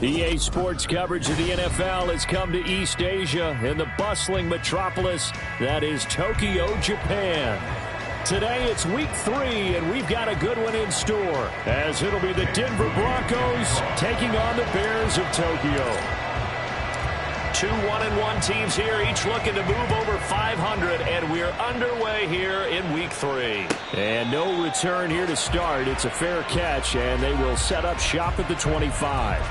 EA Sports coverage of the NFL has come to East Asia in the bustling metropolis that is Tokyo, Japan. Today it's week 3, and we've got a good one in store, as it'll be the Denver Broncos taking on the Bears of Tokyo. 2 1-1 teams here, each looking to move over 500, and we're underway here in week 3. And no return here to start. It's a fair catch, and they will set up shop at the 25.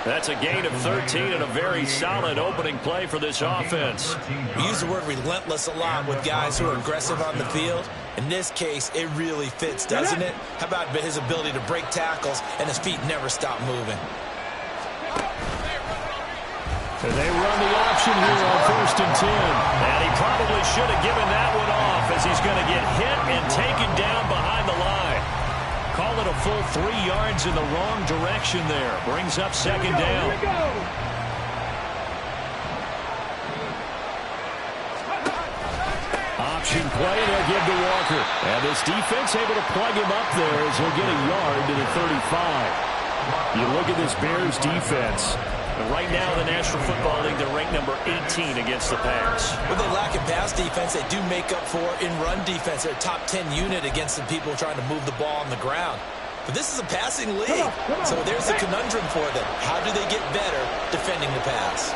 That's a gain of 13 and a very solid opening play for this offense. We use the word relentless a lot with guys who are aggressive on the field. In this case, it really fits, doesn't it? How about his ability to break tackles and his feet never stop moving? And they run the option here on 1st and 10. And he probably should have given that one off, as he's going to get hit and taken down behind the line. Call it a full 3 yards in the wrong direction there. Brings up 2nd down. Option play, they'll give to Walker. And this defense able to plug him up there as he'll get a yard to the 35. You look at this Bears defense. And right now in the National Football League, they're ranked number 18 against the pass. When they lack in pass defense, they do make up for in run defense. They're a top 10 unit against the people trying to move the ball on the ground. But this is a passing league. So there's the conundrum for them. How do they get better defending the pass?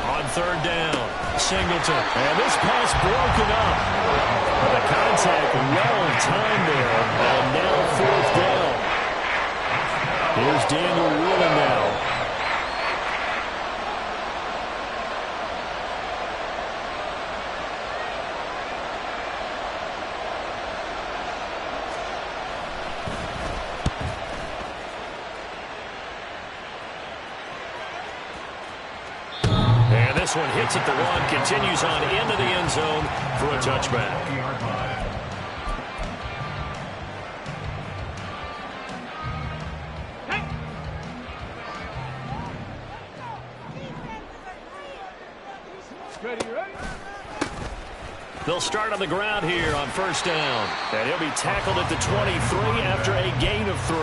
On 3rd down, Singleton. And this pass broken up. The contact well timed there. And now 4th down. Here's Daniel Whelan now. This one hits at the 1, continues on into the end zone for a touchback. They'll start on the ground here on 1st down. And he'll be tackled at the 23 after a gain of 3.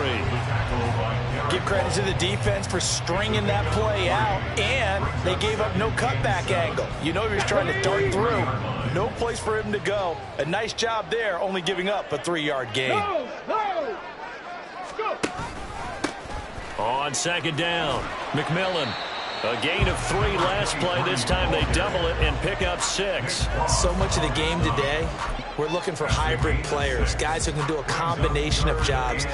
Give credit to the defense for stringing that play out, and they gave up no cutback angle. You know he was trying to dart through. No place for him to go. A nice job there, only giving up a 3-yard gain. Go. On 2nd down, McMillan. A gain of 3 last play. This time they double it and pick up 6. So much of the game today, we're looking for hybrid players, guys who can do a combination of jobs.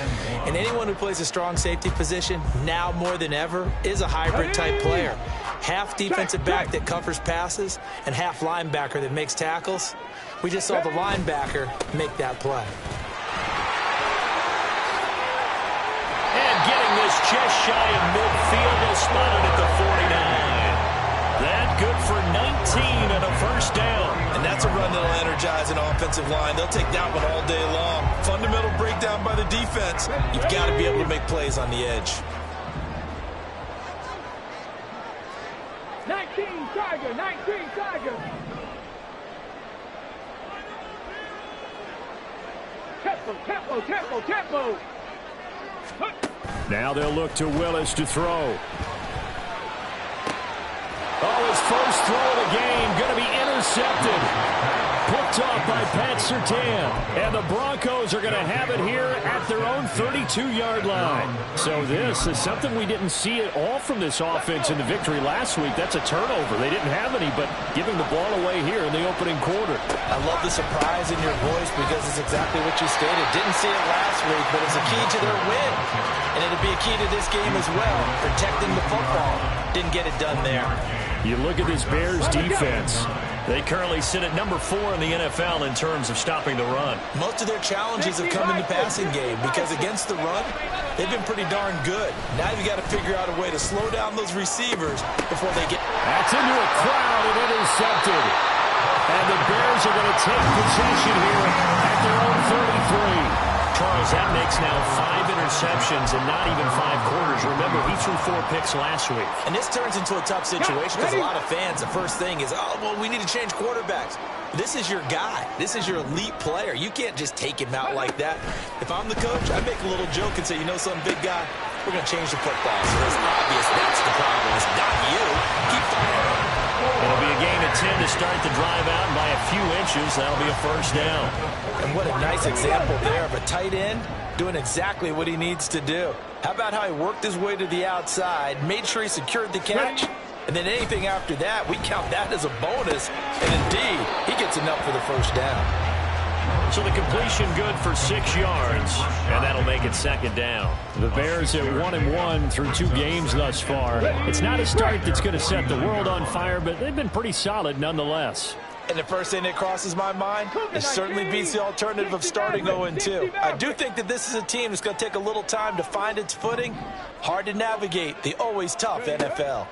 And anyone who plays a strong safety position, now more than ever, is a hybrid type player. Half defensive back that covers passes and half linebacker that makes tackles. We just saw the linebacker make that play. And getting this just shy of midfield, they'll spot it at the 49. That good for 19 and a 1st down. And that's a run that'll energize an offensive line. They'll take that one all day long. Fundamental breakdown by the defense. You've got to be able to make plays on the edge. 19 Tiger. Tempo. Now they'll look to Willis to throw. Oh, his first throw of the game going to be intercepted. Put picked off by Pat Surtain. And the Broncos are going to have it here at their own 32-yard line. So this is something we didn't see at all from this offense in the victory last week. That's a turnover. They didn't have any, but giving the ball away here in the opening quarter. I love the surprise in your voice because it's exactly what you stated. Didn't see it last week, but it's a key to their win. And it'll be a key to this game as well, protecting the football. Didn't get it done there. You look at this Bears defense. They currently sit at number 4 in the NFL in terms of stopping the run. Most of their challenges have come in the passing game because against the run, they've been pretty darn good. Now you've got to figure out a way to slow down those receivers before they get... That's into a crowd and intercepted. And the Bears are going to take possession here at their own 33. Charles, that makes now 5 interceptions and not even 5 quarters. Remember, he threw 4 picks last week. And this turns into a tough situation because a lot of fans, the first thing is, oh, well, we need to change quarterbacks. This is your guy. This is your elite player. You can't just take him out like that. If I'm the coach, I make a little joke and say, you know, some big guy, we're going to change the football. So it's obvious that's the problem. It's not you. Keep firing. It'll be a gain of 10 to start the drive out, and by a few inches, that'll be a first down. And what a nice example there of a tight end doing exactly what he needs to do. How about how he worked his way to the outside, made sure he secured the catch, and then anything after that, we count that as a bonus. And indeed, he gets enough for the first down. So the completion good for 6 yards, and that'll make it second down. The Bears at 1-1 through 2 games thus far. It's not a start that's going to set the world on fire, but they've been pretty solid nonetheless. And the first thing that crosses my mind, it certainly beats the alternative of starting 0-2. I do think that this is a team that's going to take a little time to find its footing. Hard to navigate the always tough NFL.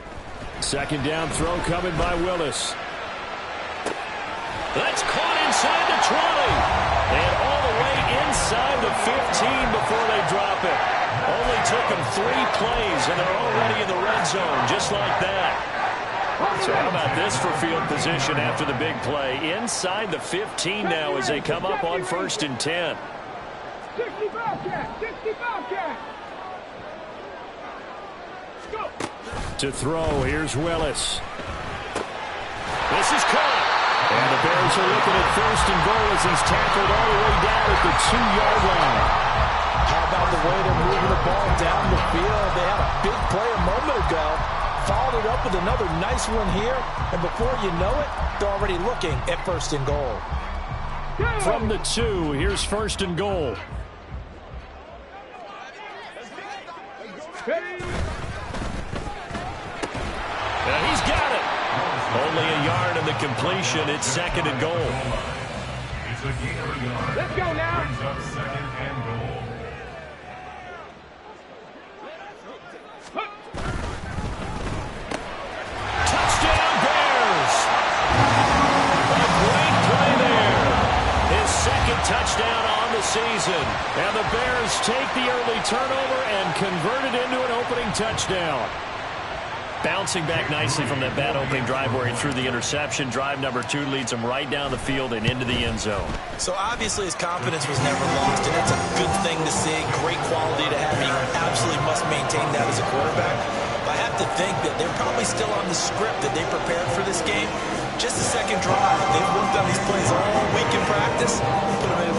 Second down throw coming by Willis. That's caught inside the 20. And all the way inside the 15 before they drop it. Only took them 3 plays, and they're already in the red zone, just like that. So how about this for field position after the big play? Inside the 15 now as they come up on 1st and 10. 60 Bobcat! 60 Bobcat! Go! To throw, here's Willis. This is caught. And the Bears are looking at 1st and goal as he's tackled all the way down at the 2-yard line. How about the way they're moving the ball down the field? They had a big play a moment ago. Followed it up with another nice one here. And before you know it, they're already looking at 1st and goal. From the 2, here's 1st and goal. And he's got it. Only a yard in the completion. It's 2nd and goal. Let's go now. Touchdown Bears. A great play there. His 2nd touchdown on the season. And the Bears take the early turnover and convert it into an opening touchdown. Bouncing back nicely from that bad opening drive where he threw the interception. Drive number 2 leads him right down the field and into the end zone. So obviously his confidence was never lost, and it's a good thing to see. Great quality to have. He absolutely must maintain that as a quarterback. But I have to think that they're probably still on the script that they prepared for this game. Just a second drive. They've worked on these plays all week in practice.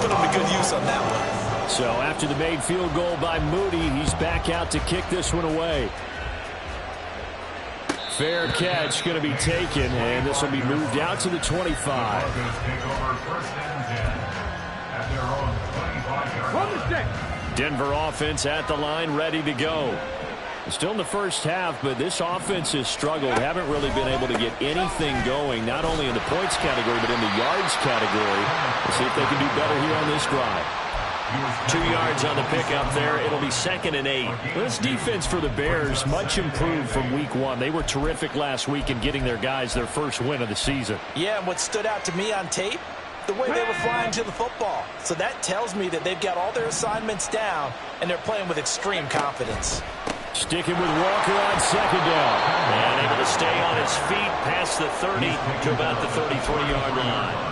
Put them to good use on that one. So after the made field goal by Moody, he's back out to kick this one away. Fair catch going to be taken, and this will be moved out to the 25. Denver offense at the line, ready to go. Still in the first half, but this offense has struggled. Haven't really been able to get anything going, not only in the points category, but in the yards category. Let's see if they can do better here on this drive. 2 yards on the pickup there. It'll be 2nd and 8. This defense for the Bears, much improved from week 1. They were terrific last week in getting their guys their first win of the season. Yeah, and what stood out to me on tape, the way they were flying to the football. So that tells me that they've got all their assignments down, and they're playing with extreme confidence. Sticking with Walker on 2nd down. And able to stay on his feet past the 30 to about the 33-yard line.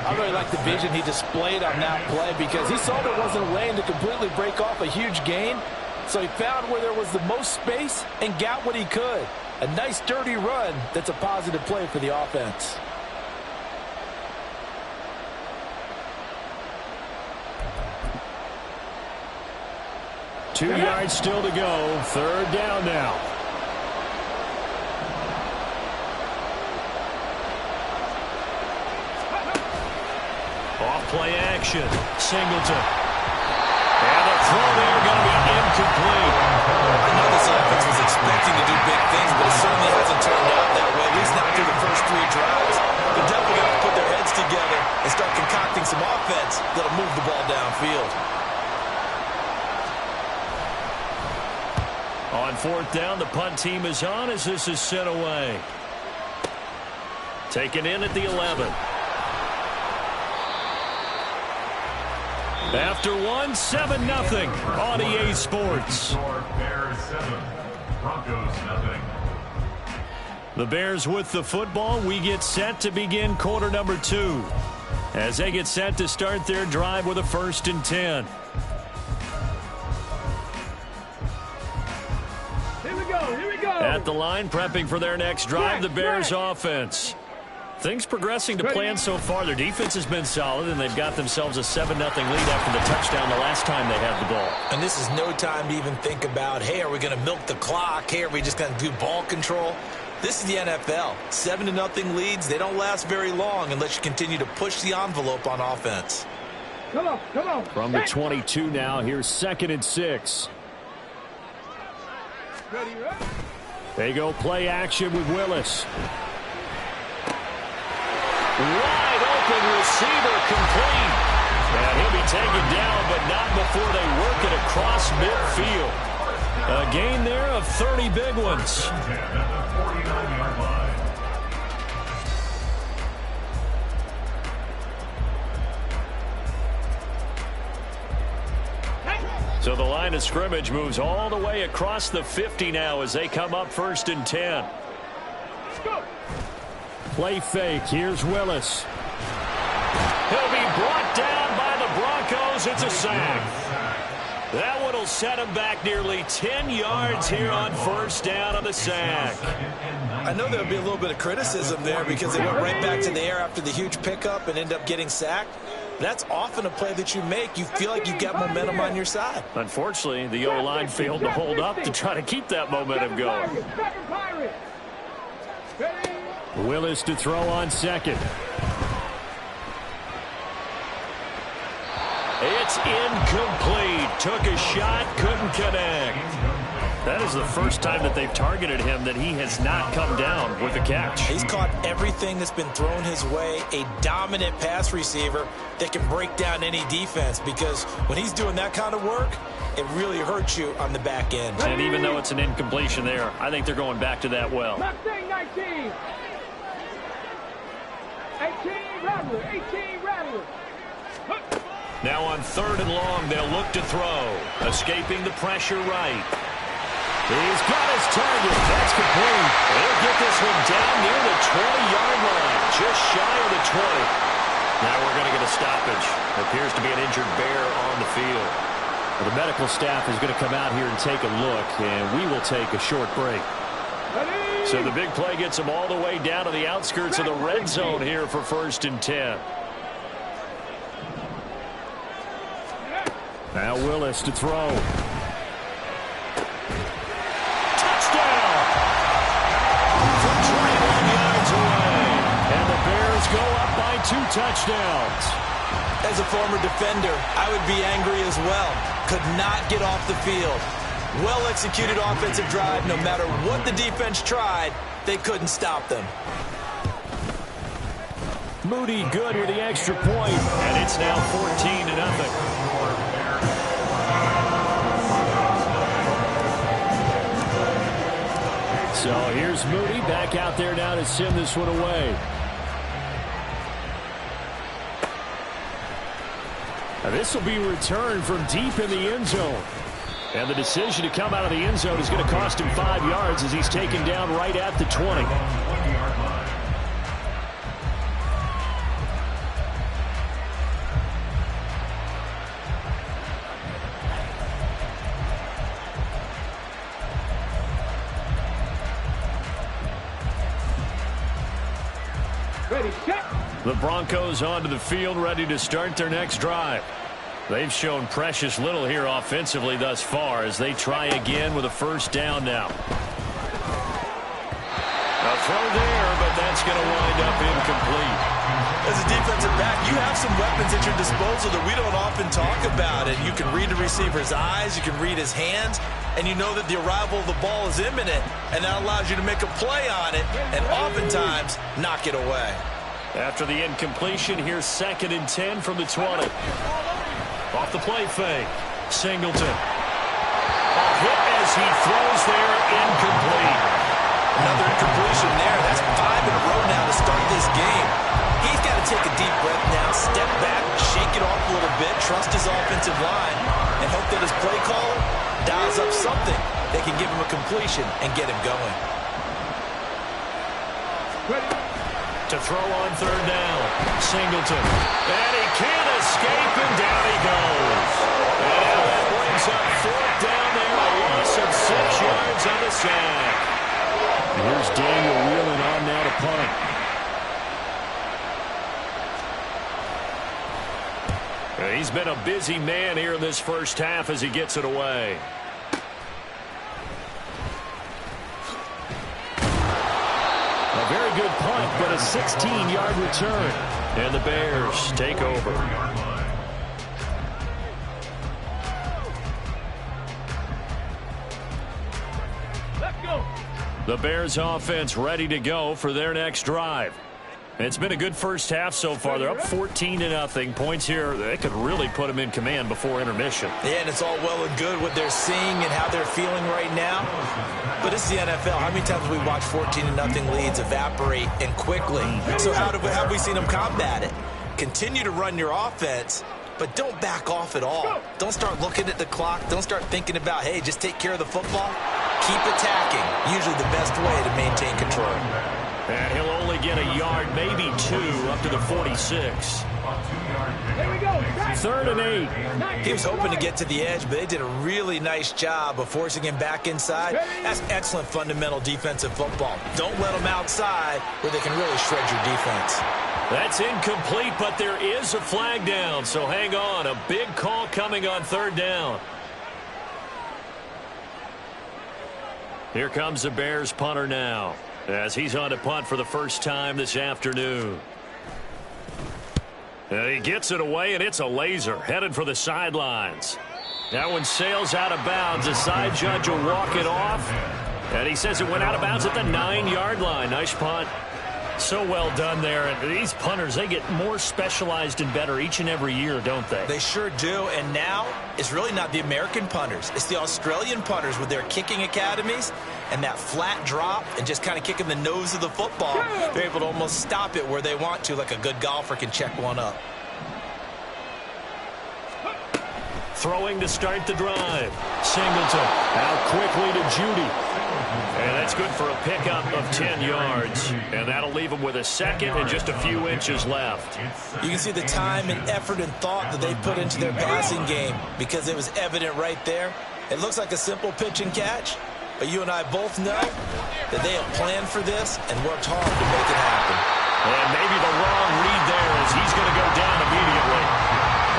I really like the vision he displayed on that play because he saw there wasn't a lane to completely break off a huge gain. So he found where there was the most space and got what he could. A nice dirty run that's a positive play for the offense. 2 yards still to go. Third down now. Off play action. Singleton. And the throw there going to be incomplete. I know this offense was expecting to do big things, but it certainly hasn't turned out that way, at least not through the first 3 drives. They're definitely going to put their heads together and start concocting some offense that'll move the ball downfield. On fourth down, the punt team is on as this is sent away. Taken in at the 11. After 1, 7-0 on EA Sports. Bears 7, Broncos 0. The Bears with the football. We get set to begin quarter number 2 as they get set to start their drive with a 1st and 10. Here we go. At the line, prepping for their next drive, the Bears offense. Things progressing to plan so far. Their defense has been solid, and they've got themselves a 7-0 lead after the touchdown the last time they had the ball. And this is no time to even think about, hey, are we going to milk the clock? Hey, are we just going to do ball control? This is the NFL. 7-0 leads, they don't last very long unless you continue to push the envelope on offense. Come on. From the 22 now, here's 2nd and 6. Ready. They go play action with Willis. Wide open receiver complete. And he'll be taken down, but not before they work it across midfield. A gain there of 30 big ones. So the line of scrimmage moves all the way across the 50 now as they come up 1st and 10. Go. Play fake. Here's Willis. He'll be brought down by the Broncos. It's a sack. That one will set him back nearly 10 yards here on 1st down on the sack. I know there'll be a little bit of criticism there because they went right back to the air after the huge pickup and end up getting sacked. That's often a play that you make. You feel like you've got momentum on your side. Unfortunately, the O-line failed to hold up to try to keep that momentum going. Willis to throw on 2nd. It's incomplete. Took a shot, couldn't connect. That is the first time that they've targeted him that he has not come down with a catch. He's caught everything that's been thrown his way. A dominant pass receiver that can break down any defense, because when he's doing that kind of work, it really hurts you on the back end. And even though it's an incompletion there, I think they're going back to that well. 19. 18 Rattler. Now on 3rd and long, they'll look to throw. Escaping the pressure right. He's got his target. That's complete. He'll get this one down near the 20-yard line, just shy of the 20. Now we're going to get a stoppage. Appears to be an injured Bear on the field. Well, the medical staff is going to come out here and take a look, and we will take a short break. So the big play gets them all the way down to the outskirts of the red zone here for 1st and 10. Now Willis to throw. Touchdown! From 21 yards away. And the Bears go up by 2 touchdowns. As a former defender, I would be angry as well. Could not get off the field. Well-executed offensive drive. No matter what the defense tried, they couldn't stop them. Moody good with the extra point, and it's now 14-0. So here's Moody back out there now to send this one away. Now this will be returned from deep in the end zone. And the decision to come out of the end zone is going to cost him 5 yards as he's taken down right at the 20. Ready, set. The Broncos onto the field, ready to start their next drive. They've shown precious little here offensively thus far as they try again with a first down now. A throw there, but that's going to wind up incomplete. As a defensive back, you have some weapons at your disposal that we don't often talk about. And you can read the receiver's eyes, you can read his hands, and you know that the arrival of the ball is imminent, and that allows you to make a play on it and oftentimes knock it away. After the incompletion, here's 2nd and 10 from the 20. Off the play fake, Singleton. A hit as he throws there, incomplete. Another incompletion there. That's 5 in a row now to start this game. He's got to take a deep breath now, step back, shake it off a little bit, trust his offensive line, and hope that his play caller dials up something that can give him a completion and get him going. To throw on 3rd down, Singleton. And he can't escape, and down he goes. And that brings up 4th down there, a loss of 6 yards on the sack. Here's Daniel wheeling on now to punt. He's been a busy man here in this first half as he gets it away. A very good punt, but a 16-yard return. And the Bears take over. Let's go. The Bears offense ready to go for their next drive. It's been a good first half so far. They're up 14-0. Points here, they could really put them in command before intermission. Yeah, and it's all well and good what they're seeing and how they're feeling right now. But it's the NFL. How many times have we watched 14-0 leads evaporate and quickly? So how have we seen them combat it? Continue to run your offense, but don't back off at all. Don't start looking at the clock. Don't start thinking about, hey, just take care of the football. Keep attacking. Usually the best way to maintain control. And he'll only get a yard, maybe 2, up to the 46. Here we go. 3rd and 8. He was hoping to get to the edge, but they did a really nice job of forcing him back inside. That's excellent fundamental defensive football. Don't let them outside where they can really shred your defense. That's incomplete, but there is a flag down, so hang on. A big call coming on 3rd down. Here comes the Bears punter now, as he's on to punt for the first time this afternoon. And he gets it away, and it's a laser headed for the sidelines. That one sails out of bounds. The side judge will walk it off, and he says it went out of bounds at the 9-yard line. Nice punt. So well done there. And these punters, they get more specialized and better each and every year, don't they? They sure do. And now it's really not the American punters. It's the Australian punters with their kicking academies and that flat drop and just kind of kicking the nose of the football. They're able to almost stop it where they want to, like a good golfer can check one up. Throwing to start the drive. Singleton out quickly to Judy. And that's good for a pickup of 10 yards. And that'll leave him with a second and just a few inches left. You can see the time and effort and thought that they put into their passing game because it was evident right there. It looks like a simple pitch and catch, but you and I both know that they have planned for this and worked hard to make it happen. And maybe the wrong read there as he's going to go down immediately.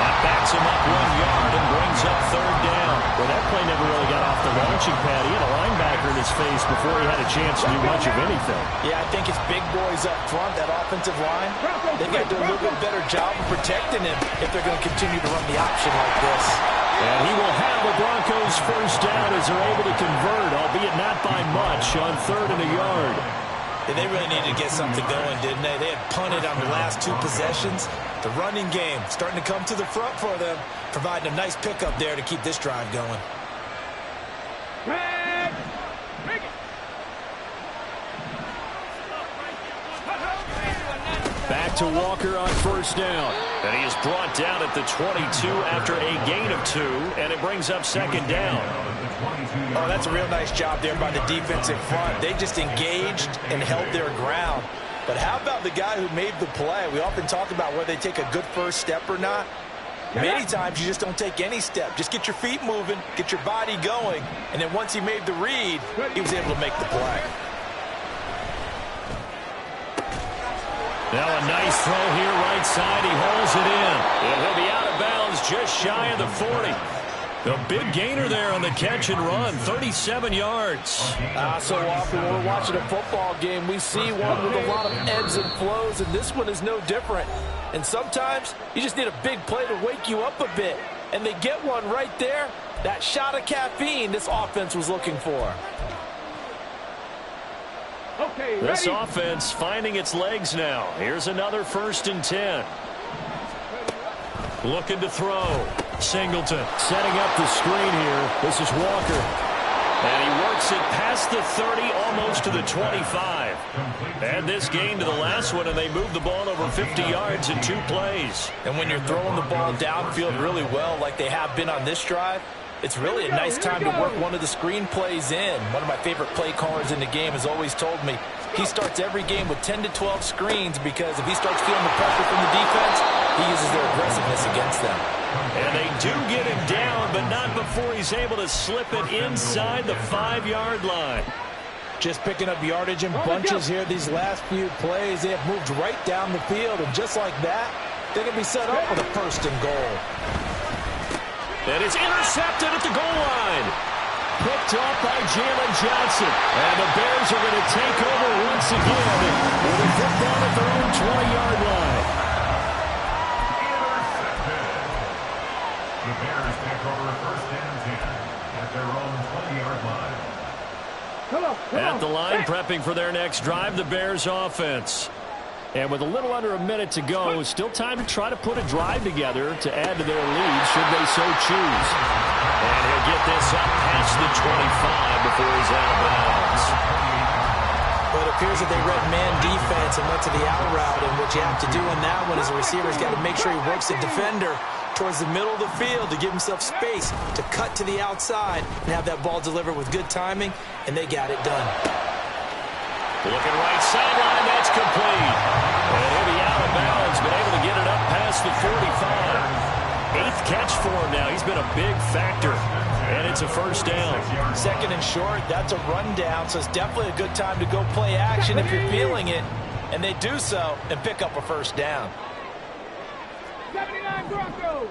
That backs him up 1 yard and brings up 3rd down. Well, that play never really got off the launching pad. He had a linebacker in his face before he had a chance to do much of anything. Yeah, I think it's big boys up front, that offensive line. They've got to do a little bit better job of protecting him if they're going to continue to run the option like this. And he will have a Broncos first down as they're able to convert, albeit not by much, on 3rd and a yard. And they really needed to get something going, didn't they? They had punted on the last 2 possessions. The running game starting to come to the front for them, providing a nice pickup there to keep this drive going. Back to Walker on first down. And he is brought down at the 22 after a gain of 2, and it brings up 2nd down. Oh, that's a real nice job there by the defensive front. They just engaged and held their ground. But how about the guy who made the play? We often talk about whether they take a good first step or not. Many times you just don't take any step. Just get your feet moving, get your body going, and then once he made the read, he was able to make the play. Now a nice throw here right side. He holds it in. And he'll be out of bounds is just shy of the 40. A big gainer there on the catch and run, 37 yards. So often when we're watching a football game, we see one with a lot of ebbs and flows, and this one is no different. And sometimes you just need a big play to wake you up a bit. And they get one right there. That shot of caffeine this offense was looking for. Okay, this ready? offense finding its legs now. Here's another 1st and 10. Looking to throw. Singleton setting up the screen here. This is Walker. And he works it past the 30, almost to the 25. Add this game to the last one, and they moved the ball over 50 yards in 2 plays. And when you're throwing the ball downfield really well like they have been on this drive, it's really a nice time to work one of the screen plays in. One of my favorite play callers in the game has always told me he starts every game with 10 to 12 screens because if he starts feeling the pressure from the defense, he uses their aggressiveness against them. And they do get him down, but not before he's able to slip it inside the 5-yard line. Just picking up yardage in bunches here these last few plays. They have moved right down the field, and just like that, they can be set up with a 1st and goal. And it's intercepted at the goal line. Picked off by Jalen Johnson. And the Bears are going to take over once again with a football at their own 20-yard line. The Bears take over 1st and 10 at their own 20-yard line. At the line, prepping for their next drive, the Bears offense. And with a little under a minute to go, still time to try to put a drive together to add to their lead should they so choose. And he'll get this up past the 25 before he's out of bounds. But it appears that they read man defense and went to the out route, and what you have to do in that one is the receiver's got to make sure he works the defender towards the middle of the field to give himself space to cut to the outside and have that ball delivered with good timing, and they got it done. Looking right sideline, that's complete. And he'll be out of bounds, but able to get it up past the 45. 8th catch for him now. He's been a big factor. And it's a 1st down. 2nd and short, that's a rundown, so it's definitely a good time to go play action if you're feeling it. And they do so and pick up a 1st down. 79 Broncos.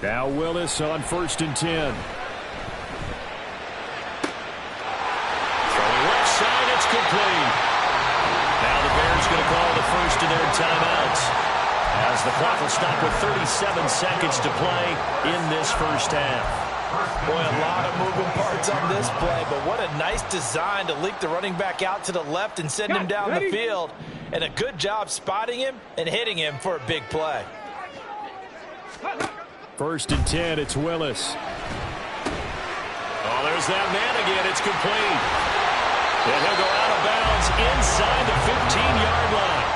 Now Willis on 1st and 10. It's complete. Now the Bears going to call the 1st of their timeouts as the clock will stop with 37 seconds to play in this 1st half. Boy, a lot of moving parts on this play, but what a nice design to leak the running back out to the left and send him down the field. And a good job spotting him and hitting him for a big play. 1st and 10, it's Willis. Oh, there's that man again. It's complete. And he'll go out of bounds inside the 15-yard line.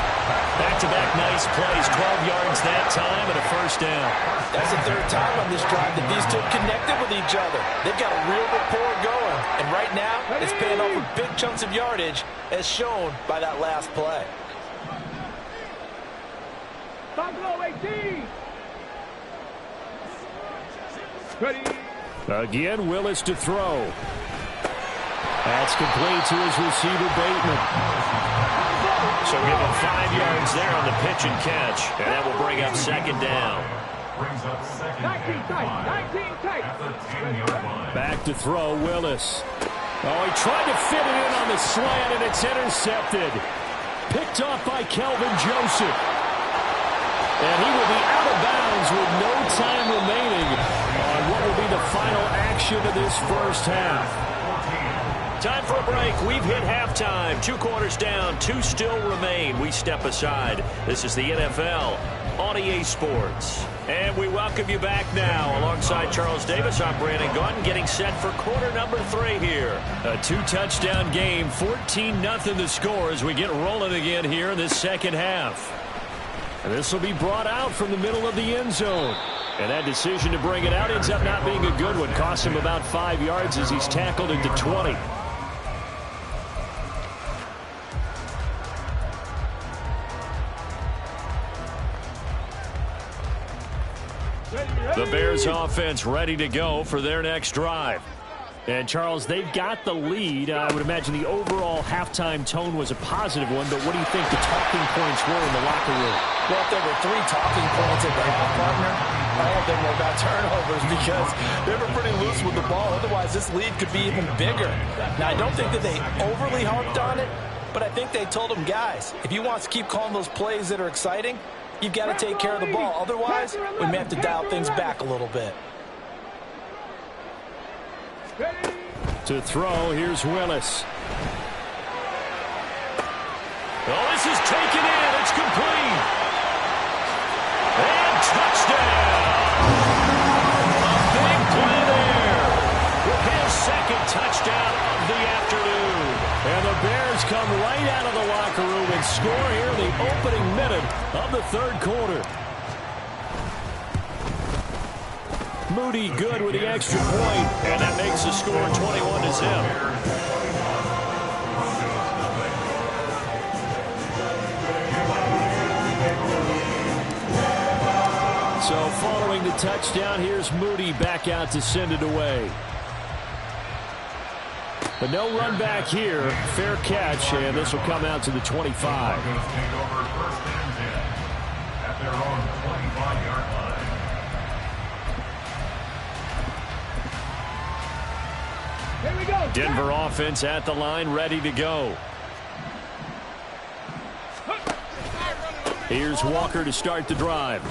Back-to-back nice plays, 12 yards that time and a 1st down. That's the 3rd time on this drive that these two connected with each other. They've got a real rapport going. And right now, it's paying off with big chunks of yardage as shown by that last play. Buffalo 18. Ready. Again, Willis to throw. That's complete to his receiver, Bateman. So give him 5 yards there on the pitch and catch. And that will bring up 2nd down. Brings up 2nd and 5 at the 10-yard line. Back to throw, Willis. Oh, he tried to fit it in on the slant, and it's intercepted. Picked off by Kelvin Joseph. And he will be out of bounds with no time remaining on what will be the final action of this 1st half. Time for a break. We've hit halftime. 2 quarters down. 2 still remain. We step aside. This is the NFL on EA Sports. And we welcome you back now. Alongside Charles Davis, I'm Brandon Gaudin, getting set for quarter number 3 here. A 2-touchdown game. 14-0 the score as we get rolling again here in this 2nd half. And this will be brought out from the middle of the end zone. And that decision to bring it out ends up not being a good one. Costs him about 5 yards as he's tackled into 20. The Bears offense ready to go for their next drive. And, Charles, they've got the lead. I would imagine the overall halftime tone was a positive one, but what do you think the talking points were in the locker room? Well, if there were 3 talking points at the half, partner, all of them were about turnovers because they were pretty loose with the ball. Otherwise, this lead could be even bigger. Now, I don't think that they overly harped on it, but I think they told them, guys, if you want to keep calling those plays that are exciting, you've got to take care of the ball. Otherwise, we may have to dial things back a little bit. To throw, here's Willis. Oh, this is taken in. It's complete. And touchdown. A big play there. With his second touchdown of the afternoon. And the Bears come right out of the locker room and score here in the opening minute of the third quarter. Moody good with the extra point, and that makes the score 21-0. So following the touchdown, here's Moody back out to send it away. But no run back here. Fair catch, and this will come out to the 25. At their own 25-yard line. Here we go. Denver offense at the line, ready to go. Here's Walker to start the drive.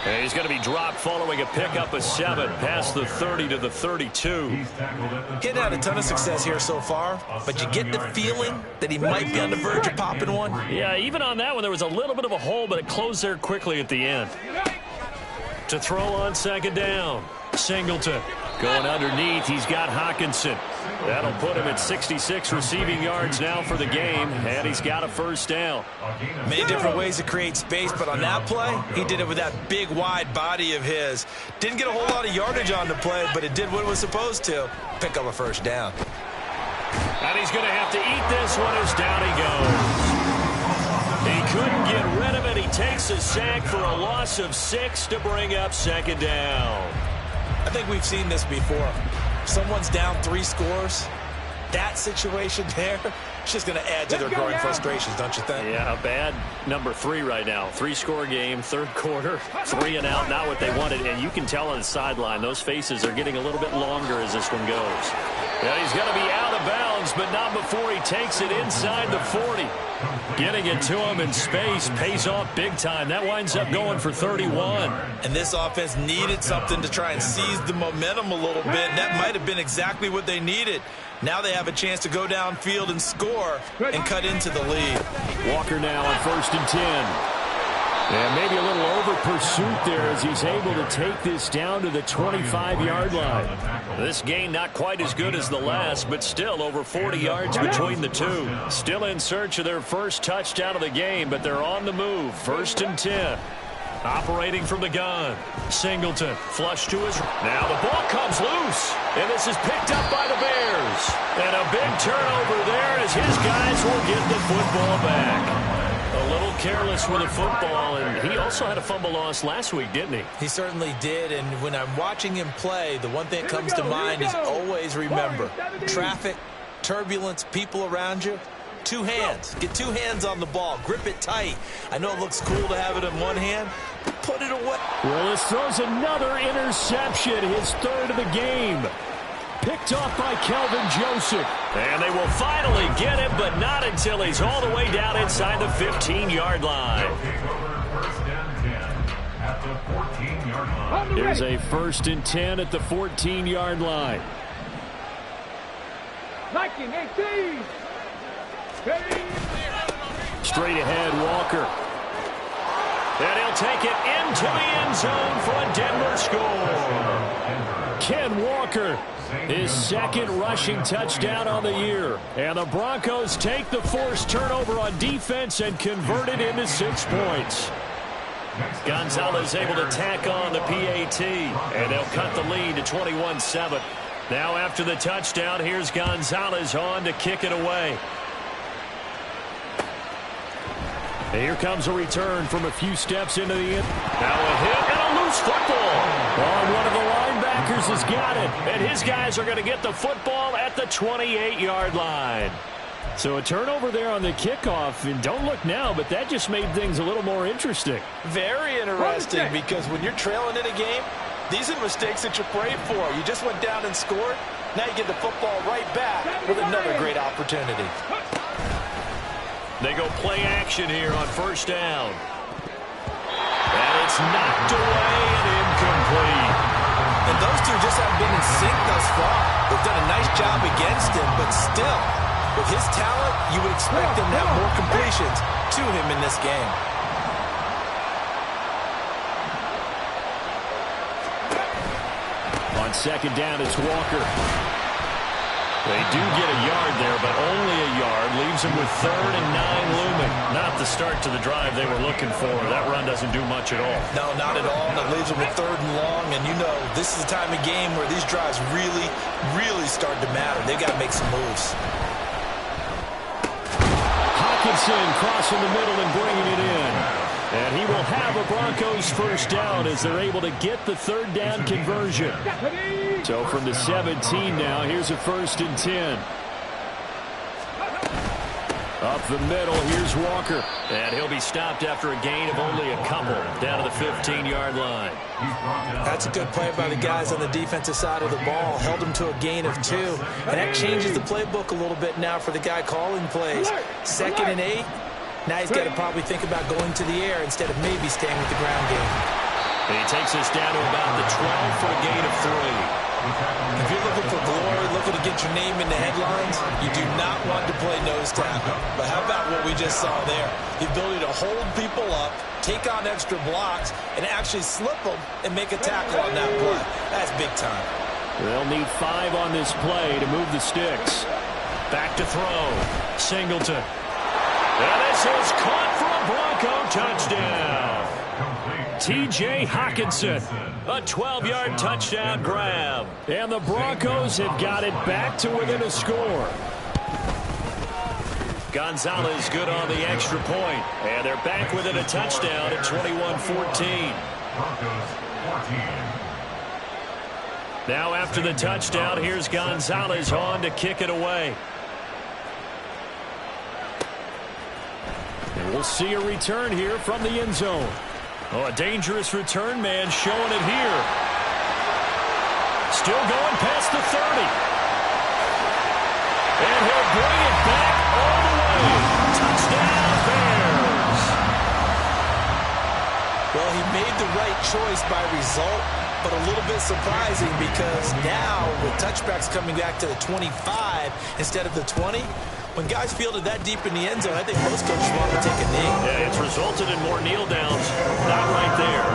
And he's going to be dropped following a pickup of 7 past the 30 to the 32. He hadn't had a ton of success here so far, but you get the feeling that he might be on the verge of popping one. Yeah, even on that one, there was a little bit of a hole, but it closed there quickly at the end. To throw on second down, Singleton. Going underneath, he's got Hawkinson. That'll put him at 66 receiving yards now for the game, and he's got a first down. Many different ways to create space, but on that play, he did it with that big, wide body of his. Didn't get a whole lot of yardage on the play, but it did what it was supposed to. Pick up a first down. And he's going to have to eat this one as down he goes. He couldn't get rid of it. He takes a sack for a loss of 6 to bring up second down. I think we've seen this before. Someone's down 3 scores. That situation there, it's just going to add to their growing frustrations, don't you think? Yeah, a bad number 3 right now. 3-score game, third quarter, 3 and out, not what they wanted. And you can tell on the sideline, those faces are getting a little bit longer as this one goes. Yeah, he's going to be out of bounds, but not before he takes it inside the 40. Getting it to him in space pays off big time. That winds up going for 31. And this offense needed something to try and seize the momentum a little bit. And that might have been exactly what they needed. Now they have a chance to go downfield and score and cut into the lead. Walker now on 1st and 10. And maybe a little over pursuit there as he's able to take this down to the 25-yard line. This gain not quite as good as the last, but still over 40 yards between the two. Still in search of their first touchdown of the game, but they're on the move. 1st and 10. Operating from the gun. Singleton flush to his. Now the ball comes loose. And this is picked up by the Bears. And a big turnover there as his guys will get the football back. A little careless with the football, and he also had a fumble loss last week, didn't he? He certainly did, and when I'm watching him play, the one thing that comes to mind is always remember, traffic, turbulence, people around you, 2 hands. Get 2 hands on the ball. Grip it tight. I know it looks cool to have it in one hand. Put it away. Willis throws another interception, his 3rd of the game. Picked off by Kelvin Joseph. And they will finally get him, but not until he's all the way down inside the 15-yard line. There's a 1st and 10 at the 14-yard line. 19-18. Straight ahead, Walker. And he'll take it into the end zone for a Denver score. Ken Walker, his 2nd rushing touchdown on the year. And the Broncos take the forced turnover on defense and convert it into 6 points. Gonzalez able to tack on the PAT, and they'll cut the lead to 21-7. Now after the touchdown, here's Gonzalez on to kick it away. And here comes a return from a few steps into the end. Now a hit and a loose football. On one of the linebackers. Akers has got it, and his guys are going to get the football at the 28-yard line. So a turnover there on the kickoff, and don't look now, but that just made things a little more interesting. Very interesting, because when you're trailing in a game, these are mistakes that you pray for. You just went down and scored. Now you get the football right back with another great opportunity. They go play action here on first down. And it's knocked away and incomplete. And those two just haven't been in sync thus far. They've done a nice job against him, but still, with his talent, you would expect them to have more completions to him in this game. On second down, it's Walker. They do get a yard there, but only a yard. Leaves them with 3rd and 9 looming. Not the start to the drive they were looking for. That run doesn't do much at all. No, not at all. And it leaves them with 3rd and long. And you know, this is the time of game where these drives really, really start to matter. They got to make some moves. Hawkinson crossing the middle and bringing it in. And he will have a Broncos first down as they're able to get the 3rd down conversion. So from the 17 now, here's a 1st and 10. Up the middle, here's Walker. And he'll be stopped after a gain of only a couple down to the 15-yard line. That's a good play by the guys on the defensive side of the ball. Held them to a gain of 2. And that changes the playbook a little bit now for the guy calling plays. 2nd and 8. Now he's got to probably think about going to the air instead of maybe staying with the ground game. And he takes us down to about the 12 for a gain of 3. If you're looking for glory, looking to get your name in the headlines, you do not want to play nose tackle. But how about what we just saw there? The ability to hold people up, take on extra blocks, and actually slip them and make a tackle on that play. That's big time. They'll need 5 on this play to move the sticks. Back to throw. Singleton. And this is caught for a Bronco touchdown. T.J. Hawkinson, a 12-yard touchdown grab. And the Broncos have got it back to within a score. Gonzalez good on the extra point. And they're back within a touchdown at 21-14. Now after the touchdown, here's Gonzalez on to kick it away. And we'll see a return here from the end zone. Oh, a dangerous return man showing it here. Still going past the 30. And he'll bring it back all the way. Touchdown, Bears. Well, he made the right choice by result, but a little bit surprising because now with touchbacks coming back to the 25 instead of the 20, when guys fielded that deep in the end zone, I think most coaches want to take a knee. Yeah, it's resulted in more kneel downs. Not right there.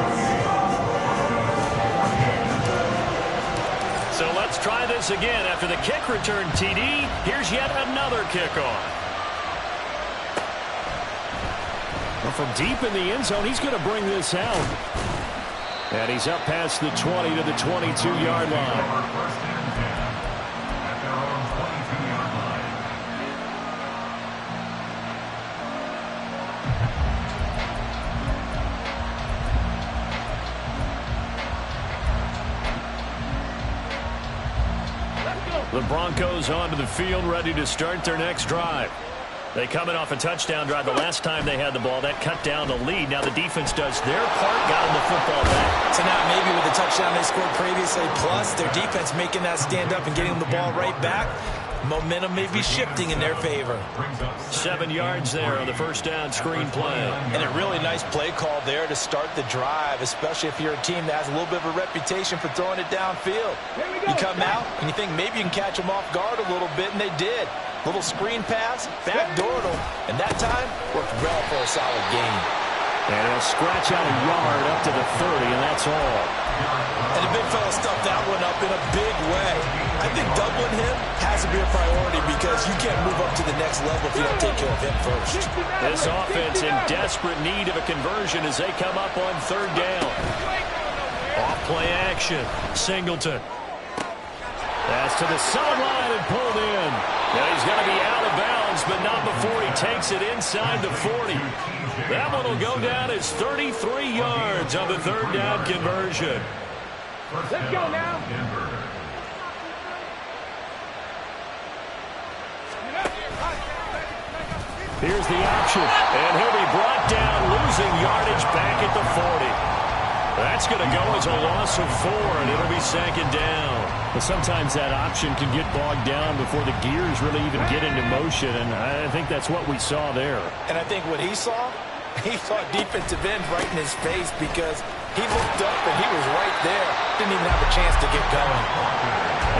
So let's try this again. After the kick return TD, here's yet another kickoff. Well, from deep in the end zone, he's going to bring this out. And he's up past the 20 to the 22-yard line. The Broncos onto the field, ready to start their next drive. They coming off a touchdown drive the last time they had the ball. That cut down the lead. Now the defense does their part, got them the football back. So now maybe with the touchdown they scored previously, plus their defense making that stand up and getting them the ball right back, momentum may be shifting in their favor. 7 yards there on the first down screen play. And a really nice play call there to start the drive, especially if you're a team that has a little bit of a reputation for throwing it downfield. You come out and you think maybe you can catch them off guard a little bit, and they did. Little screen pass, backdoored them, and that time worked well for a solid gain. And he'll scratch out a yard up to the 30, and that's all. And the big fella stuffed that one up in a big way. I think doubling him has to be a priority because you can't move up to the next level if you don't take care of him first. This offense in desperate need of a conversion as they come up on 3rd down. Off play action. Singleton. That's to the sideline and pulled in. Now he's going to be out of bounds, but not before he takes it inside the 40. That one will go down as 33 yards on the 3rd down conversion. Let's go now. Here's the option, and he'll be brought down, losing yardage back at the 40. That's going to go as a loss of 4, and it'll be second down. But sometimes that option can get bogged down before the gears really even get into motion, and I think that's what we saw there. And I think what he saw defensive end right in his face because he looked up and he was right there. Didn't even have a chance to get going.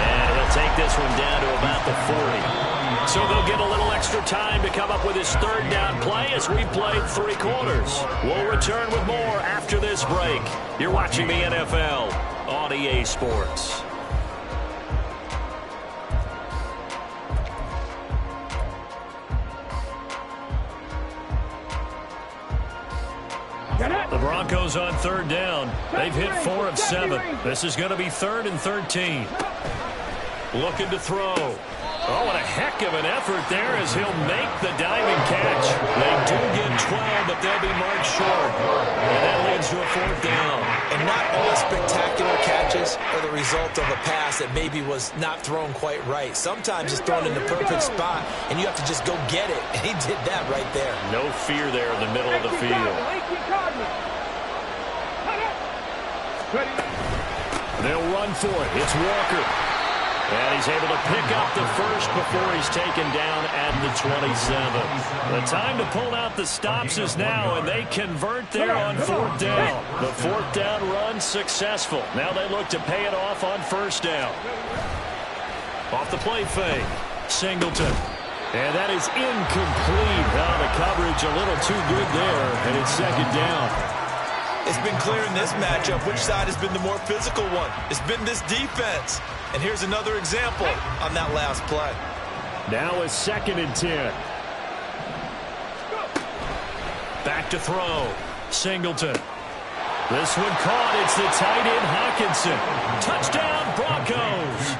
And he'll take this one down to about the 40. So they'll get a little extra time to come up with his third down play as we played 3 quarters. We'll return with more after this break. You're watching the NFL on EA Sports. The Broncos on third down. They've hit 4 of 7. This is going to be 3rd and 13. Looking to throw. Oh, what a heck of an effort there as he'll make the diving catch. They do get 12, but they'll be marked short. And that leads to a 4th down. And not all spectacular catches are the result of a pass that maybe was not thrown quite right. Sometimes it's thrown in the perfect spot, and you have to just go get it. And he did that right there. No fear there in the middle of the field. They'll run for it. It's Walker. And he's able to pick up the first before he's taken down at the 27. The time to pull out the stops is now, and they convert there on 4th down. The 4th down run successful. Now they look to pay it off on 1st down. Off the play fake. Singleton. And that is incomplete. Now the coverage a little too good there, and it's 2nd down. It's been clear in this matchup which side has been the more physical one. It's been this defense. And here's another example on that last play. Now a 2nd and 10. Back to throw. Singleton. This one caught. It's the tight end Hawkinson. Touchdown Broncos.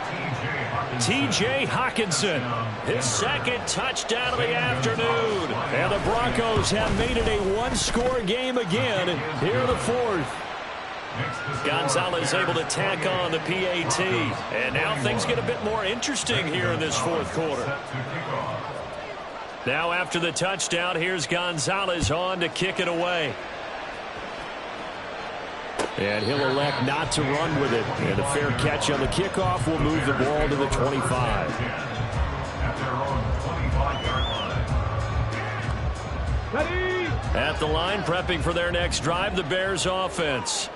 T.J. Hawkinson. His 2nd touchdown of the afternoon. And the Broncos have made it a 1-score game again. Here the 4th. Gonzalez able to tack on the PAT. And now things get a bit more interesting here in this 4th quarter. Now after the touchdown, here's Gonzalez on to kick it away. And he'll elect not to run with it. And a fair catch on the kickoff will move the ball to the 25. At the line, prepping for their next drive, the Bears offense.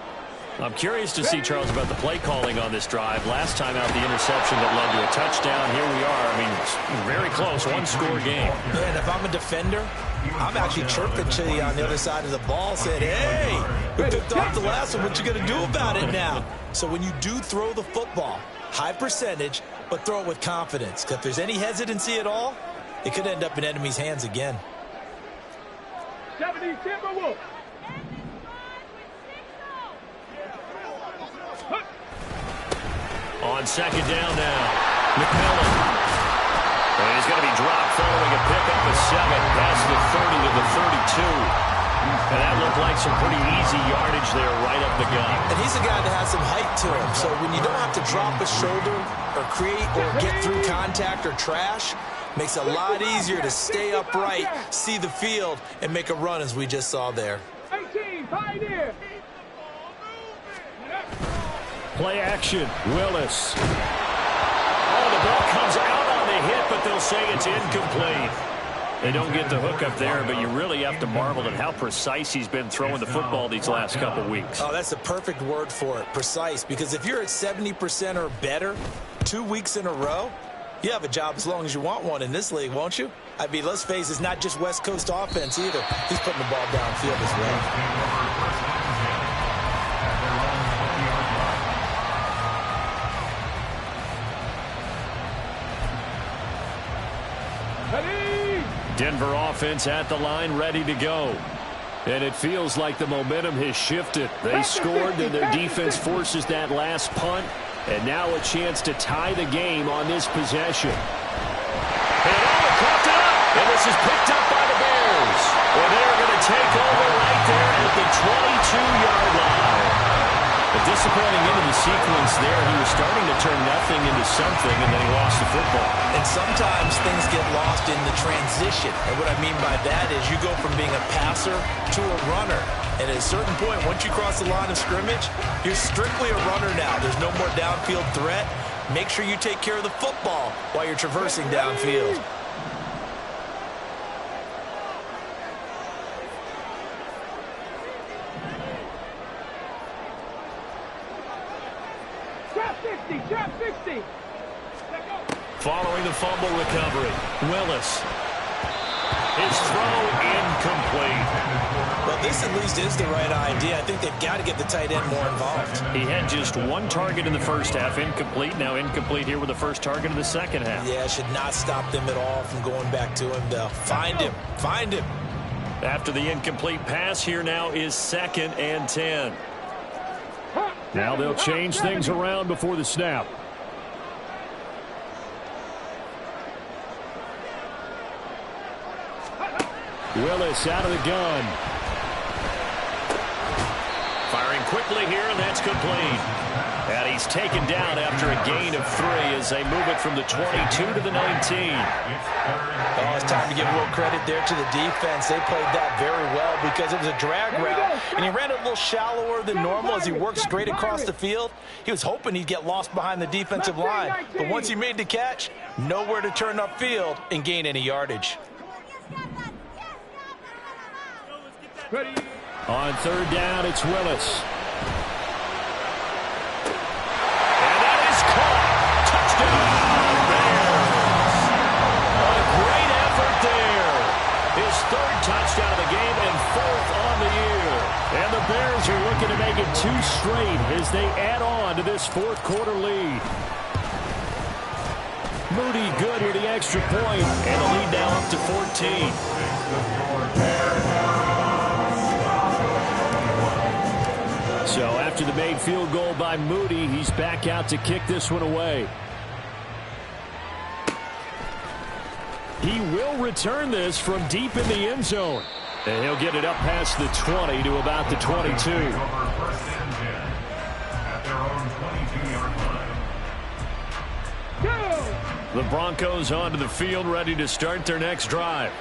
I'm curious to see, Charles, about the play calling on this drive. Last time out, the interception that led to a touchdown. Here we are. I mean, very close, 1-score game. Yeah, and if I'm a defender, I'm actually chirping to you on the other side of the ball, saying, hey, we picked off the last one. What you going to do about it now? So when you do throw the football, high percentage, but throw it with confidence. Because if there's any hesitancy at all, it could end up in enemy's hands again. 70 Timberwolves. On 2nd down now, McMillan. And he's going to be dropped following a pickup of 7 past the 30 to the 32. And that looked like some pretty easy yardage there right up the gut. And he's a guy that has some height to him. So when you don't have to drop a shoulder or create or get through contact or trash, makes it a lot easier to stay upright, see the field, and make a run as we just saw there. 18, Pioneer. Play action, Willis. Oh, the ball comes out on the hit, but they'll say it's incomplete. They don't get the hook up there, but you really have to marvel at how precise he's been throwing the football these last couple weeks. Oh, that's the perfect word for it, precise, because if you're at 70% or better 2 weeks in a row, you have a job as long as you want one in this league, won't you? I mean, let's face it, it's not just West Coast offense either. He's putting the ball downfield as well. Denver offense at the line, ready to go. And it feels like the momentum has shifted. They scored, and their defense forces that last punt. And now a chance to tie the game on this possession. And kept it up. And this is picked up by the Bears. Well, they're going to take over right there at the 22-yard line. The disappointing end of the sequence there. He was starting to turn nothing into something, and then he lost the football. And sometimes things get lost in the transition. And what I mean by that is you go from being a passer to a runner. And at a certain point, once you cross the line of scrimmage, you're strictly a runner now. There's no more downfield threat. Make sure you take care of the football while you're traversing downfield. Trap 60. Following the fumble recovery, Willis. His throw incomplete. Well, this at least is the right idea. I think they've got to get the tight end more involved. He had just one target in the first half, incomplete. Now incomplete here with the first target of the second half. Yeah, should not stop them at all from going back to him, though. Find him. After the incomplete pass, here now is 2nd and 10. Now they'll change things around before the snap. Willis out of the gun. Firing quickly here, and that's complete. And he's taken down after a gain of 3 as they move it from the 22 to the 19. Oh, it's time to give a little credit there to the defense. They played that very well because it was a drag route, and he ran it a little shallower than normal as he worked straight across the field. He was hoping he'd get lost behind the defensive line, but once he made the catch, nowhere to turn upfield and gain any yardage. On 3rd down, it's Willis. And that is caught. Touchdown, Bears. A great effort there. His 3rd touchdown of the game and 4th on the year. And the Bears are looking to make it 2 straight as they add on to this 4th quarter lead. Moody good with the extra point, and the lead now up to 14. So after the made field goal by Moody, he's back out to kick this one away. He will return this from deep in the end zone. And he'll get it up past the 20 to about the 22. The Broncos onto the field, ready to start their next drive.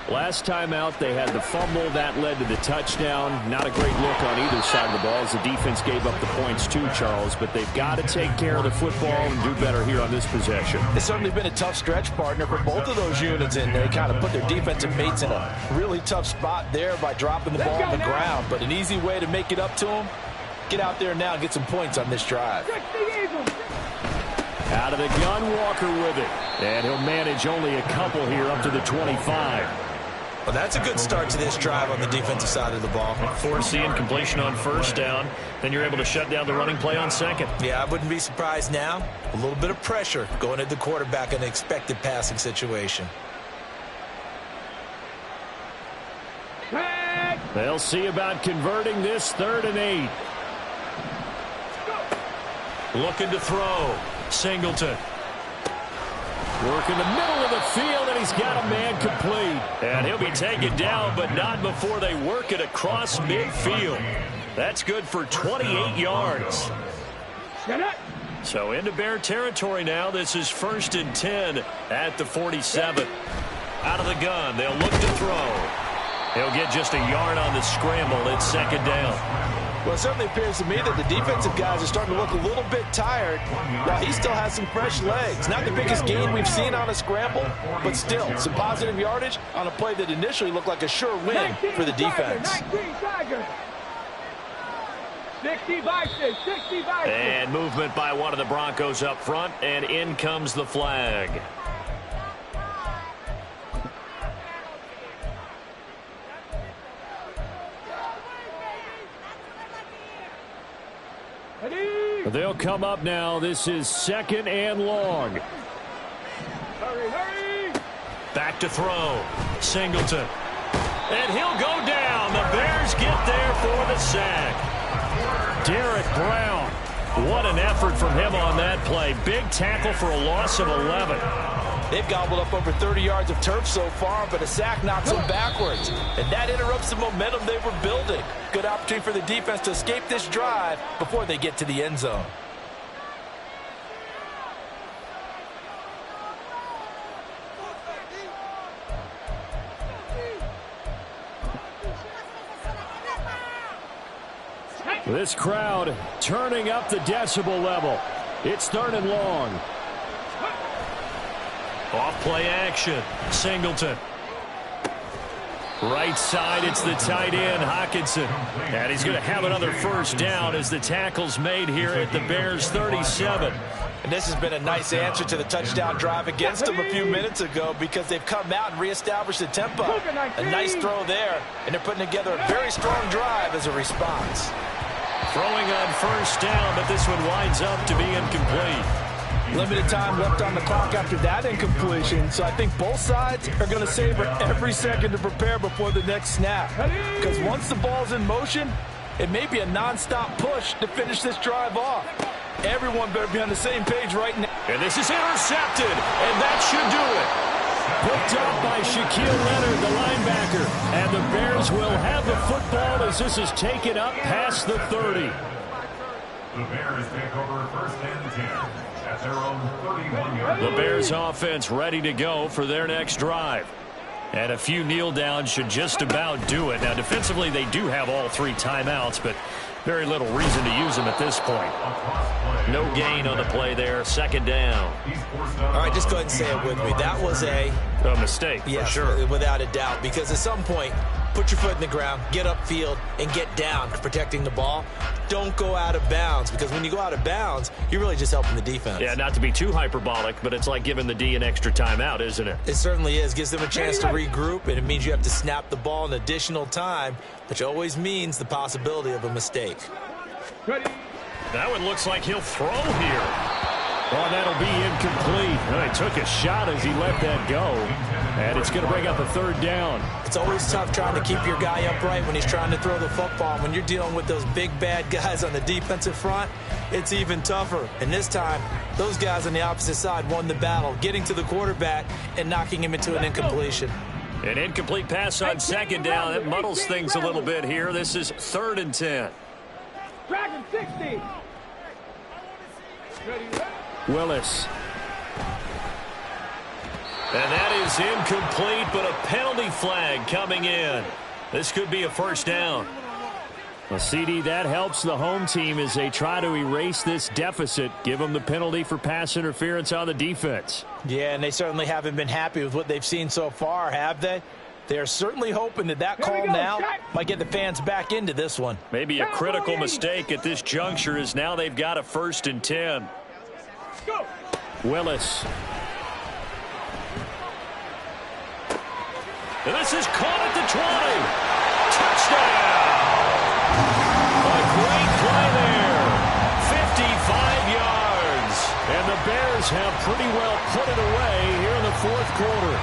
Last time out, they had the fumble. That led to the touchdown. Not a great look on either side of the ball as the defense gave up the points too, Charles. But they've got to take care of the football and do better here on this possession. It's certainly been a tough stretch, partner, for both of those units, and they kind of put their defensive mates in a really tough spot there by dropping the ball on the ground. But an easy way to make it up to them, get out there now and get some points on this drive. Out of the gun, Walker with it. And he'll manage only a couple here up to the 25. Well, that's a good start to this drive on the defensive side of the ball. Force the incompletion on 1st down. Then you're able to shut down the running play on 2nd. Yeah, I wouldn't be surprised now. A little bit of pressure going at the quarterback in an expected passing situation. They'll see about converting this 3rd and 8. Looking to throw. Singleton. Work in the middle of the field, and he's got a man complete. And he'll be taken down, but not before they work it across midfield. That's good for 28 yards. So into Bear territory now. This is 1st and 10 at the 47. Out of the gun, they'll look to throw. He'll get just a yard on the scramble. It's 2nd down. Well, it certainly appears to me that the defensive guys are starting to look a little bit tired while he still has some fresh legs. Not the biggest gain we've seen on a scramble, but still some positive yardage on a play that initially looked like a sure win for the defense. 60 Vices, 60 Vices. And movement by one of the Broncos up front, and in comes the flag. They'll come up now. This is 2nd and long. Hurry. Back to throw. Singleton. And he'll go down. The Bears get there for the sack. Derek Brown. What an effort from him on that play. Big tackle for a loss of 11. They've gobbled up over 30 yards of turf so far, but a sack knocks them backwards. And that interrupts the momentum they were building. Good opportunity for the defense to escape this drive before they get to the end zone. This crowd turning up the decibel level. It's 3rd and long. Off play action. Singleton. Right side, it's the tight end, Hockenson. And he's going to have another first down as the tackle's made here at the Bears' 37. And this has been a nice answer to the touchdown drive against them a few minutes ago because they've come out and reestablished the tempo. A nice throw there, and they're putting together a very strong drive as a response. Throwing on first down, but this one winds up to be incomplete. Limited time left on the clock after that incompletion, so I think both sides are going to savor every second to prepare before the next snap. Because once the ball's in motion, it may be a non-stop push to finish this drive off. Everyone better be on the same page right now. And this is intercepted, and that should do it. Picked up by Shaquille Leonard, the linebacker. And the Bears will have the football as this is taken up past the 30. The Bears take over 1st and 10 at their own 31-yard line. The Bears offense ready to go for their next drive. And a few kneel downs should just about do it. Now, defensively, they do have all 3 timeouts, but very little reason to use them at this point. No gain on the play there. 2nd down. All right, just go ahead and say it with me. That was a mistake, yes, for sure. Without a doubt, because at some point, put your foot in the ground, get upfield, and get down protecting the ball. Don't go out of bounds, because when you go out of bounds, you're really just helping the defense. Yeah, not to be too hyperbolic, but it's like giving the D an extra timeout, isn't it? It certainly is. Gives them a chance to regroup, and it means you have to snap the ball an additional time, which always means the possibility of a mistake. That one looks like he'll throw here. Oh, that'll be incomplete. Oh, he took a shot as he let that go. And it's going to bring up a 3rd down. It's always tough trying to keep your guy upright when he's trying to throw the football. When you're dealing with those big, bad guys on the defensive front, it's even tougher. And this time, those guys on the opposite side won the battle, getting to the quarterback and knocking him into an incompletion. An incomplete pass on 2nd down. That muddles things a little bit here. This is 3rd and 10. Dragon 60. Willis. And that is incomplete, but a penalty flag coming in. This could be a first down. Well, CD, that helps the home team as they try to erase this deficit. Give them the penalty for pass interference on the defense. Yeah, and they certainly haven't been happy with what they've seen so far, have they? They're certainly hoping that call now might get the fans back into this one. Maybe a critical mistake at this juncture is now they've got a 1st and 10. Go. Willis. And this is caught at the 20. Touchdown! A great play there. 55 yards. And the Bears have pretty well put it away here in the 4th quarter.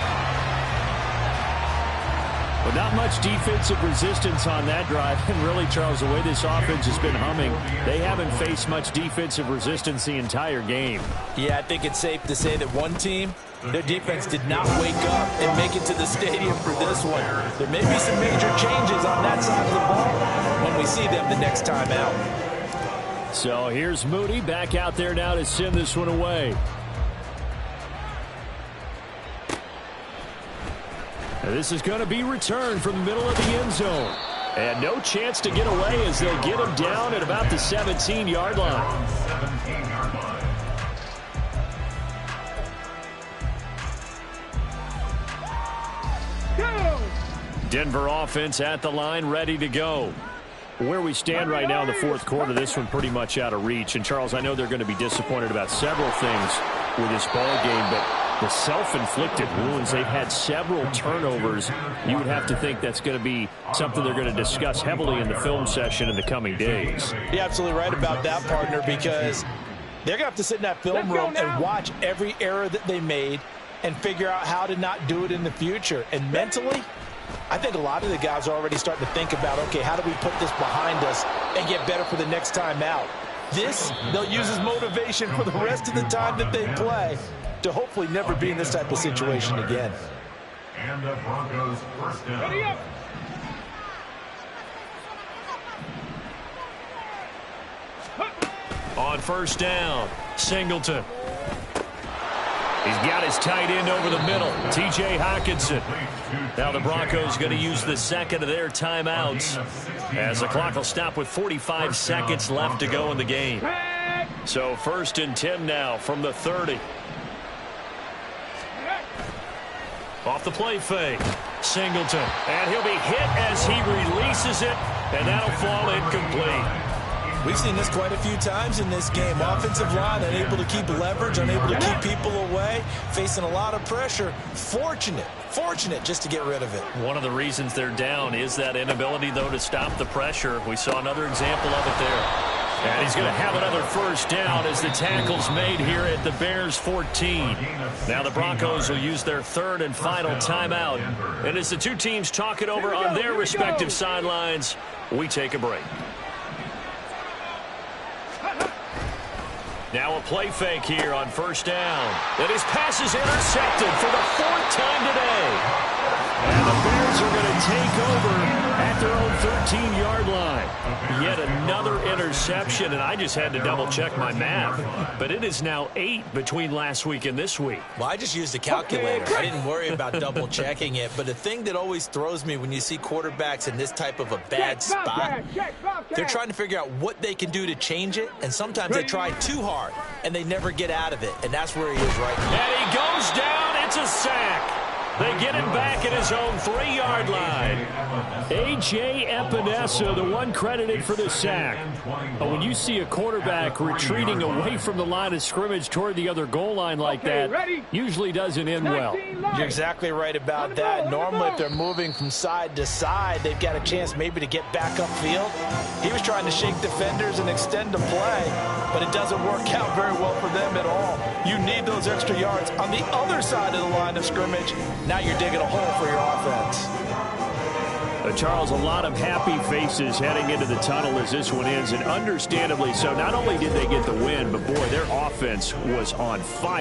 But not much defensive resistance on that drive. And really, Charles, the way this offense has been humming, they haven't faced much defensive resistance the entire game. Yeah, I think it's safe to say that one team, their defense did not wake up and make it to the stadium for this one. There may be some major changes on that side of the ball when we see them the next time out. So here's Moody back out there now to send this one away. And this is going to be returned from the middle of the end zone. And no chance to get away as they'll get him down at about the 17-yard line. Denver offense at the line, ready to go. Where we stand right now in the 4th quarter, this one pretty much out of reach. And, Charles, I know they're going to be disappointed about several things with this ball game, but the self-inflicted wounds, they've had several turnovers. You would have to think that's going to be something they're going to discuss heavily in the film session in the coming days. You're absolutely right about that, partner, because they're going to have to sit in that film room and watch every error that they made and figure out how to not do it in the future. And mentally, I think a lot of the guys are already starting to think about, okay, how do we put this behind us and get better for the next time out? This, they'll use as motivation for the rest of the time that they play. to hopefully never be in this type of situation again. And the Broncos first down. Ready up. On first down, Singleton. He's got his tight end over the middle, T.J. Hockenson. Now the Broncos going to use the second of their timeouts as the clock will stop with 45 seconds left to go in the game. So 1st and 10 now from the 30. Off the play fake, Singleton. And he'll be hit as he releases it, and that'll fall incomplete. We've seen this quite a few times in this game. Offensive line unable to keep leverage, unable to keep people away, facing a lot of pressure. Fortunate just to get rid of it. One of the reasons they're down is that inability, though, to stop the pressure. We saw another example of it there. And he's going to have another first down as the tackle's made here at the Bears 14. Now the Broncos will use their 3rd and final timeout. And as the two teams talk it over on their respective sidelines, we take a break. Now a play fake here on first down. And his pass is intercepted for the 4th time today. And the Bears are going to take over at their own 13-yard line. Yet another interception, and I just had to double-check my math. But it is now 8 between last week and this week. Well, I just used a calculator. I didn't worry about double-checking it. But the thing that always throws me when you see quarterbacks in this type of a bad spot, they're trying to figure out what they can do to change it, and sometimes they try too hard, and they never get out of it. And that's where he is right now. And he goes down. It's a sack. They get him back at his own 3-yard line. A.J. Epinesa, the one credited for the sack. But when you see a quarterback retreating away from the line of scrimmage toward the other goal line like that, usually doesn't end well. You're exactly right about that. Normally, if they're moving from side to side, they've got a chance maybe to get back upfield. He was trying to shake defenders and extend the play, but it doesn't work out very well for them at all. You need those extra yards on the other side of the line of scrimmage. Now you're digging a hole for your offense. Charles, a lot of happy faces heading into the tunnel as this one ends, and understandably so. Not only did they get the win, but boy, their offense was on fire.